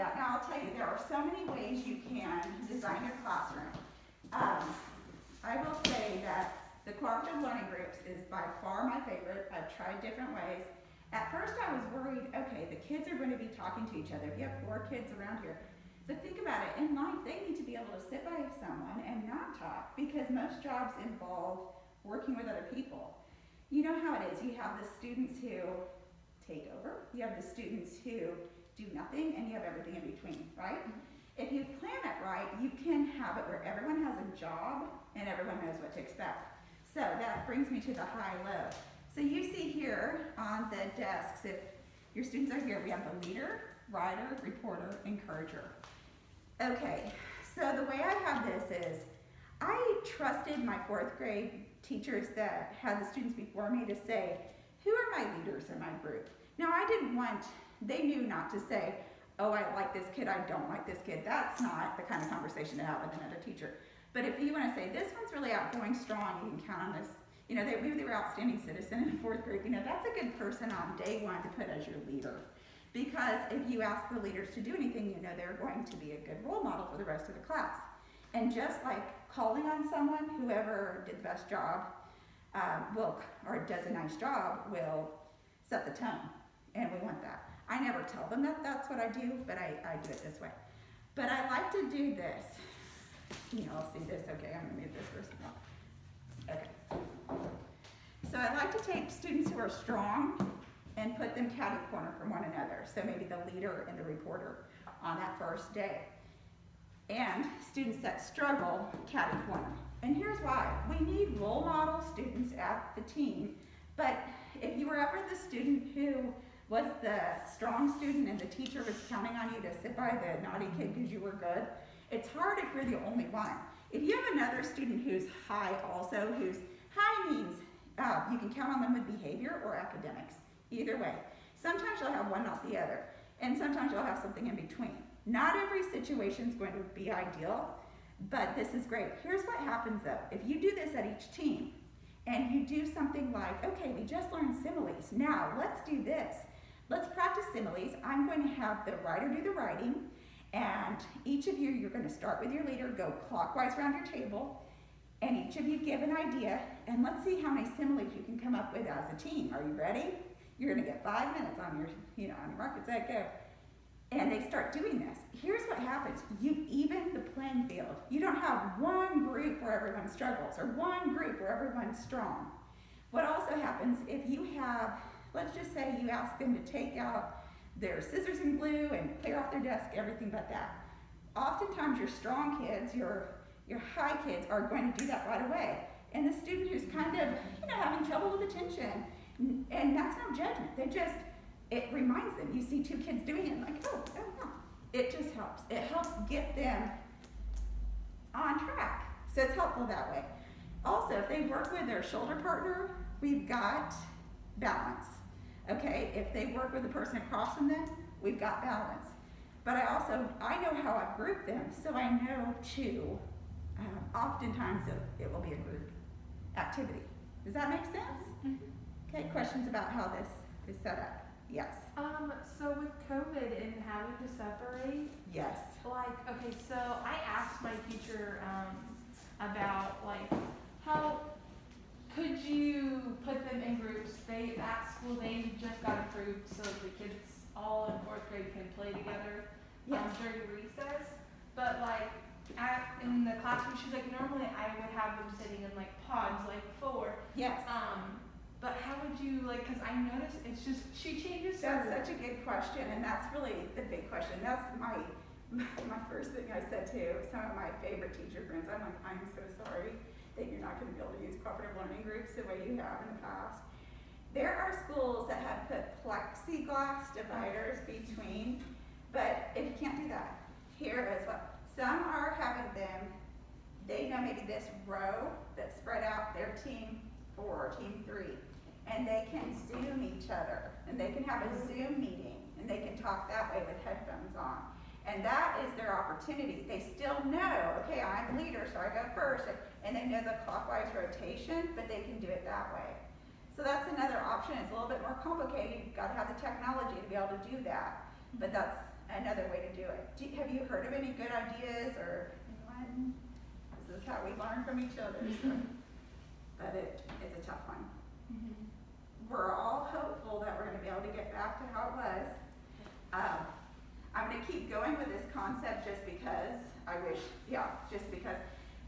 that. Now I'll tell you, there are so many ways you can design your classroom. I will say that the cooperative learning groups is by far my favorite. I've tried different ways. At first I was worried, okay, the kids are going to be talking to each other. If you have 4 kids around here, but think about it, in life they need to be able to sit by someone and not talk, because most jobs involve working with other people. You know how it is, you have the students who take over, you have the students who do nothing, and you have everything in between, right? If you plan it right, you can have it where everyone has a job and everyone knows what to expect. So that brings me to the high-low. So you see here on the desks, if your students are here, we have the leader, writer, reporter, encourager. Okay, so the way I have this is, I trusted my 4th grade teachers that had the students before me to say, who are my leaders in my group? Now I didn't want, they knew not to say, oh, I like this kid, I don't like this kid. That's not the kind of conversation to have with another teacher. But if you want to say, this one's really outgoing, strong, you can count on this. You know, they were outstanding citizen in 4th grade. You know, that's a good person on day 1 to put as your leader. Because if you ask the leaders to do anything, you know they're going to be a good role model for the rest of the class. And just like calling on someone, whoever did the best job or does a nice job will set the tone. And we want that. I never tell them that that's what I do, but I do it this way. But I like to do this. You know, I'll see this. Okay, I'm going to move this first. Okay. So I like to take students who are strong and put them catty corner from one another. So maybe the leader and the reporter on that first day. And students that struggle, catty corner. And here's why. We need role model students at the team. But if you were ever the student who was the strong student and the teacher was counting on you to sit by the naughty kid because you were good, it's hard if you're the only one. If you have another student who's high also, who's high means you can count on them with behavior or academics. Either way. Sometimes you'll have one, not the other. And sometimes you'll have something in between. Not every situation is going to be ideal, but this is great. Here's what happens though. If you do this at each team, and you do something like, okay, we just learned similes. Now, let's do this. Let's practice similes. I'm going to have the writer do the writing, and each of you, you're going to start with your leader, go clockwise around your table, and each of you give an idea, and let's see how many similes you can come up with as a team. Are you ready? You're going to get 5 minutes on your, on your mark, get set, go. And they start doing this. Here's what happens. You even the playing field. You don't have one group where everyone struggles or one group where everyone's strong. What also happens if you have, let's just say you ask them to take out their scissors and glue and clear off their desk, everything but that. Oftentimes your strong kids, your high kids are going to do that right away. And the student who's kind of, having trouble with attention, and that's no judgment. It reminds them. You see 2 kids doing it, like, oh, no. It just helps. It helps get them on track. So it's helpful that way. Also, if they work with their shoulder partner, we've got balance. Okay, if they work with the person across from them, we've got balance. But I know how I group them, so I know too, oftentimes it will be a group activity. Does that make sense? Mm-hmm. Okay, questions about how this is set up? Yes. So with COVID and having to separate. Yes. Okay, so I asked my teacher about how could you put them in groups? At school they just got approved so the kids all in 4th grade can play together during recess. But in the classroom, she's like, normally I would have them sitting in pods 4. Yes. But how would you, because I noticed it's just, she changes That's such a good question, and that's really the big question. That's my first thing I said to some of my favorite teacher friends. I'm like, I'm so sorry that you're not going to be able to use cooperative learning groups the way you have in the past. There are schools that have put plexiglass dividers between, but if you can't do that, here as well. Some are having them, they know maybe this row that's spread out, their team 4 or team 3. And they can Zoom each other, and they can have a Zoom meeting, and they can talk that way with headphones on. And that is their opportunity. They still know, okay, I'm leader, so I go first, and they know the clockwise rotation, but they can do it that way. So that's another option. It's a little bit more complicated. You've got to have the technology to be able to do that. But that's another way to do it. Have you heard of any good ideas or anyone? This is how we learn from each other. So. But it's a tough one. Mhm. We're all hopeful that we're going to be able to get back to how it was. I'm going to keep going with this concept just because just because.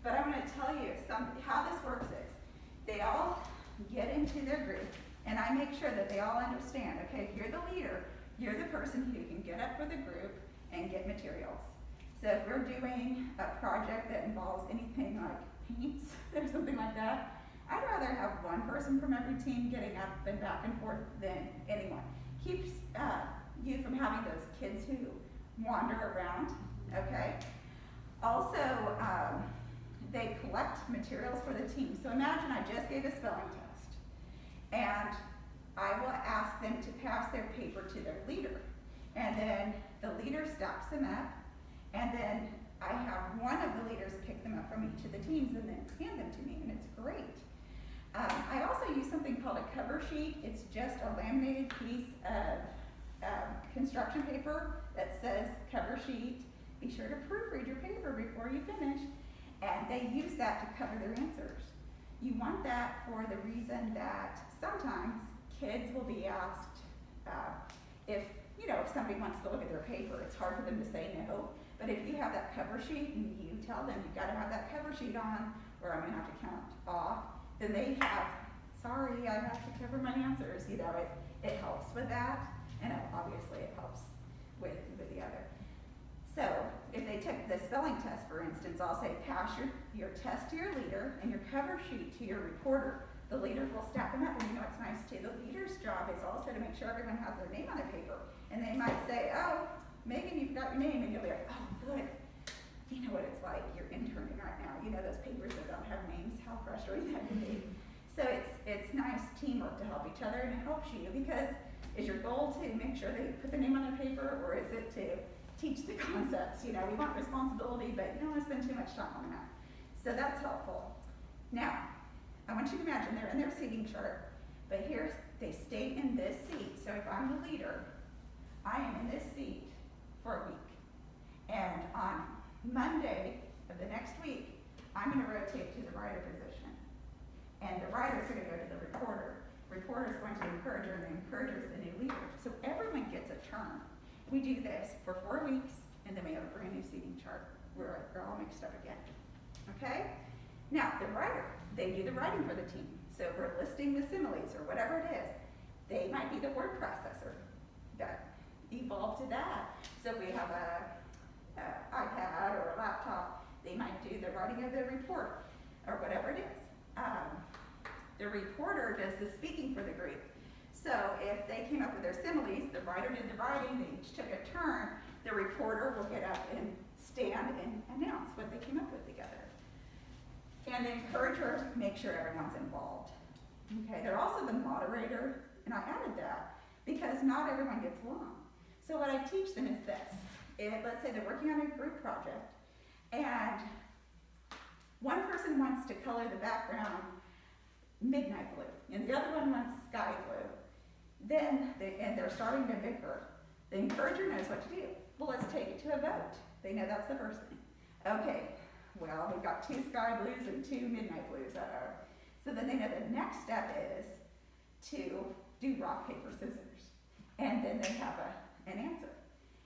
But I'm going to tell you how this works is they all get into their group, and I make sure that they all understand, okay, you're the leader, you're the person who can get up for the group and get materials. So if we're doing a project that involves anything like paints or something like that, I'd rather have one person from every team getting up and back and forth than anyone. Keeps you from having those kids who wander around, okay? Also, they collect materials for the team. So imagine I just gave a spelling test, and I will ask them to pass their paper to their leader. And then the leader stacks them up, and then I have one of the leaders pick them up from each of the teams and then hand them to me, and it's great. I also use something called a cover sheet. It's just a laminated piece of construction paper that says cover sheet. Be sure to proofread your paper before you finish. And they use that to cover their answers. You want that for the reason that sometimes kids will be asked if somebody wants to look at their paper, it's hard for them to say no. But if you have that cover sheet and you tell them you've got to have that cover sheet on, or I'm going to have to count off, then they have, sorry, I have to cover my answers. It helps with that, and obviously it helps with the other. So if they took the spelling test, for instance, I'll say pass your test to your leader and your cover sheet to your reporter. The leader will stack them up, and what's nice too, the leader's job is also to make sure everyone has their name on their paper. And they might say, oh, Megan, you forgot your name, and you'll be like, oh, good. You know what it's like, you're interning right now. You know those papers that don't have names, how frustrating that can be. So it's nice teamwork to help each other, and it helps you because is your goal to make sure they put the name on their paper, or is it to teach the concepts? We want responsibility, but you don't want to spend too much time on that. So that's helpful. Now, I want you to imagine they're in their seating chart, but here they stay in this seat. So if I'm the leader, I am in this seat for a week. And on Monday of the next week, I'm going to rotate to the writer position. And the writer's going to go to the reporter. Reporter's going to the encourager, and the encourager's the new leader. So everyone gets a turn. We do this for 4 weeks, and then we have a brand new seating chart where they're all mixed up again. Okay? Now, the writer, they do the writing for the team. So if we're listing the similes or whatever it is, they might be the word processor that evolved to that. So if we have a iPad or a laptop, they might do the writing of the report or whatever it is. The reporter does the speaking for the group. So if they came up with their similes, the writer did the writing, they each took a turn, the reporter will get up and stand and announce what they came up with together. And the encourager makes sure everyone's involved. Okay, they're also the moderator, and I added that because not everyone gets along. So what I teach them is this. Let's say they're working on a group project, and one person wants to color the background midnight blue, and the other one wants sky blue. And they're starting to bicker. The encourager knows what to do. Well, let's take it to a vote. They know that's the first thing. Okay, well, we've got 2 sky blues and 2 midnight blues. So then they know the next step is to do rock, paper, scissors. And then they have an answer.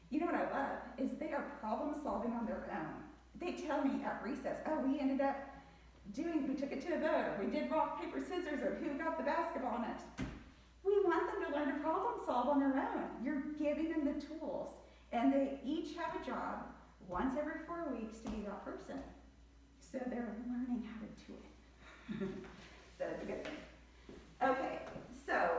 You know what I love is they are problem solving on their own. They tell me at recess, oh, we took it to a vote, or we did rock, paper, scissors, or who got the basketball next. We want them to learn to problem solve on their own. You're giving them the tools. And they each have a job once every 4 weeks to be that person. So they're learning how to do it. So it's a good thing. Okay, so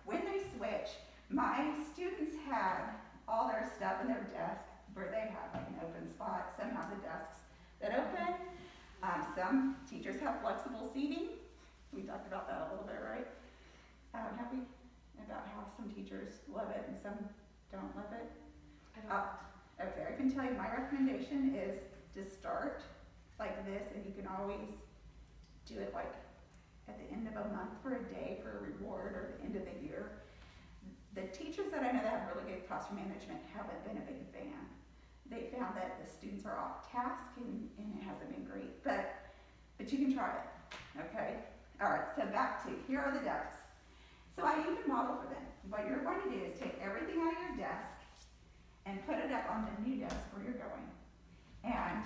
when they switch, my students have all their stuff in their desk where they have like an open spot. Some have the desks that open. Some teachers have flexible seating. We talked about that a little bit, right? Have we? About how some teachers love it and some don't love it? Okay, I can tell you my recommendation is to start like this, and you can always do it like at the end of a month for a day for a reward, or the end of the year. The teachers that I know that have really good classroom management haven't been a big fan. They found that the students are off task and it hasn't been great, but you can try it, okay? All right, so back to, here are the desks. So I even model for them. What you're going to do is take everything out of your desk and put it up on the new desk where you're going. And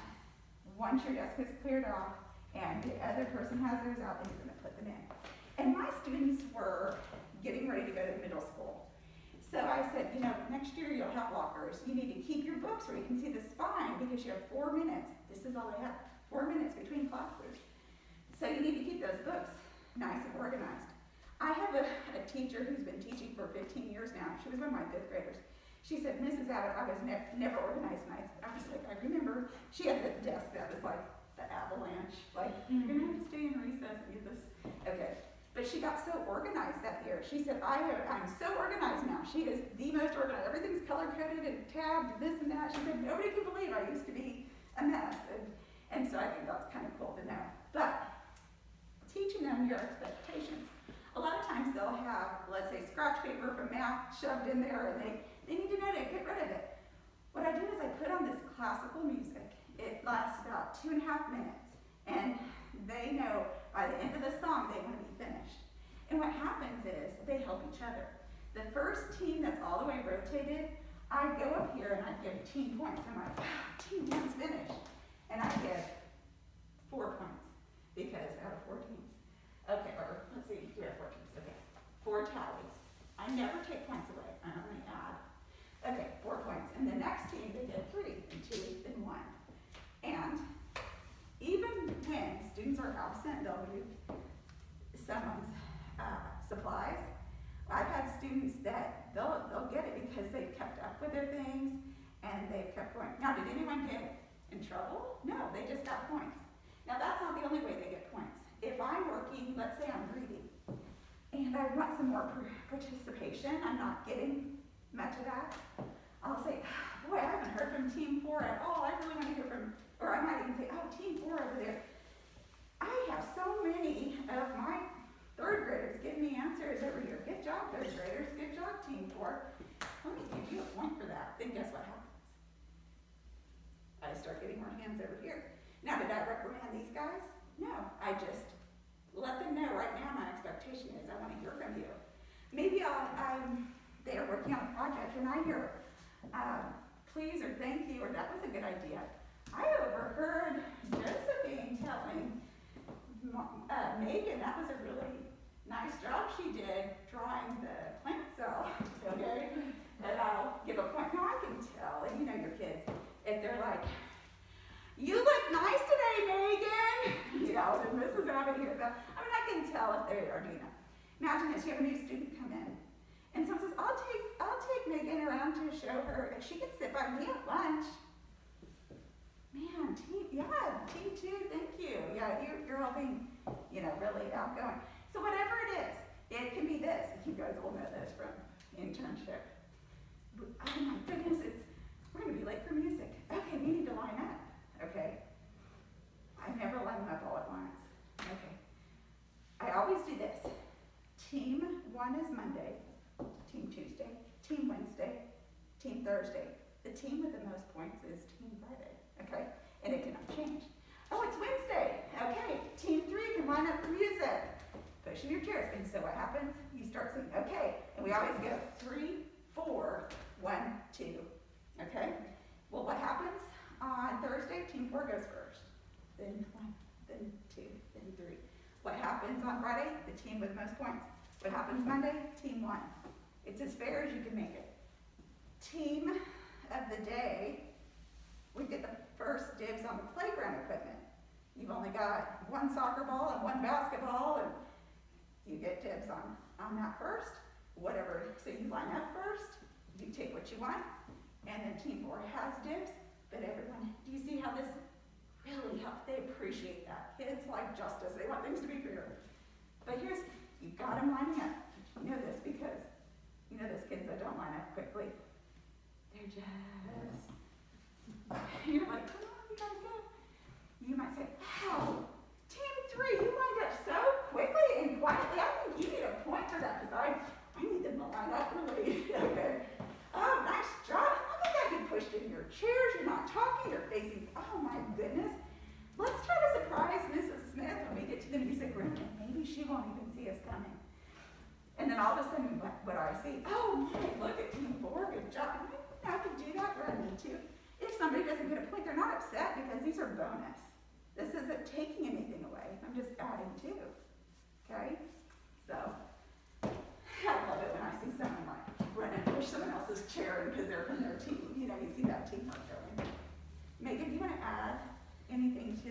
once your desk is cleared off and the other person has theirs out, then you're gonna put them in. And my students were getting ready to go to middle school. So I said, you know, next year you'll have lockers. You need to keep your books where you can see the spine because you have 4 minutes. This is all I have, 4 minutes between classes. So you need to keep those books nice and organized. I have a teacher who's been teaching for 15 years now. She was one of my 5th graders. She said, Mrs. Abbott, I was never organized nice. I was like, I remember she had the desk that was like the avalanche. Like, you're gonna have to stay in recess and get this. Okay. But she got so organized that year. She said, I'm so organized now. She is the most organized. Everything's color-coded and tabbed, this and that. She said, nobody can believe I used to be a mess. And so I think that's kind of cool to know. But teaching them your expectations. A lot of times they'll have, let's say, scratch paper from math shoved in there, and they need to know to get rid of it. What I do is I put on this classical music. It lasts about 2.5 minutes, and they know by the end of the song they want to be finished. And what happens is they help each other. The first team that's all the way rotated, I go up here and I give team points. I'm like, team 10's finished. And I give 4 points because out of 4 teams. Okay, or let's see, we have 4 teams. Okay, 4 tallies. I never take points away. I only add. Okay, 4 points. And the next team, they get 3, and 2, and 1. And even when students are absent, they'll move someone's supplies. I've had students that they'll get it because they've kept up with their things and they've kept going. Now, did anyone get in trouble? No, they just got points. Now, that's not the only way they get points. If I'm working, let's say I'm reading, and I want some more participation, I'm not getting much of that, I'll say, boy, I haven't heard from team 4 at all. I really want to hear from, or I might even say, oh, team 4 over there. I have so many of my 3rd graders give me answers every year. Good job, 3rd graders. Good job, team 4. Let me give you a point for that. Then guess what happens? I start getting more hands over here. Now, did I reprimand these guys? No, I just let them know right now my expectation is I want to hear from you. Maybe they're working on a project and I hear, please or thank you, or that was a good idea. I overheard Josephine telling Megan that was a really nice job she did drawing the plant cell, okay? And I'll give a point. Now I can tell, and you know your kids, if they're like, you look nice today, Megan. You know, and Mrs. Abbott here. I mean, I can tell if they are doing that. Imagine this, you have a new student come in, and someone says, I'll take Megan around to show her if she can sit by me at lunch. Man, team 2, thank you. Yeah, you're all being, really outgoing. So whatever it is, it can be this. You guys all know this from internship. Oh my goodness, we're gonna be late for music. Okay, we need to line up. Okay. I never line them up all at once. Okay. I always do this. Team 1 is Monday, team Tuesday, team Wednesday, team Thursday. The team with the most points is team Friday. Okay? And it cannot change. Oh, it's Wednesday. Okay. Team 3 can line up for music. Push in your chairs. And so what happens? You start singing. Okay. And we always go 3, 4, 1, 2. Okay? Well, what happens? On Thursday, team 4 goes first. Then 1, then 2, then 3. What happens on Friday? The team with most points. What happens Monday? Team 1. It's as fair as you can make it. Team of the day, we get the first dibs on the playground equipment. You've only got 1 soccer ball and 1 basketball, and you get dibs on that first. Whatever, so you line up first, you take what you want, and then team 4 has dibs, but everyone, do you see how this really helps? They appreciate that. Kids like justice, they want things to be fair. But you've got them lining up. You know this because, those kids that don't line up quickly, they're just, you're like, come on, you gotta go. You might say, wow, team 3, you lined up so quickly and quietly. I think you need a point for that because I need them to line up really behind her facing, oh my goodness. Let's try to surprise Mrs. Smith when we get to the music room, and maybe she won't even see us coming. And then all of a sudden, what do I see? Oh my, look at team 4, good job. I have to do that where I need to. If somebody doesn't get a point, they're not upset because these are bonus. This isn't taking anything away. I'm just adding to. Okay? So, I love it when I see someone like run and push someone else's chair because they're from their team. You know, you see that teamwork going. Megan, do you want to add anything to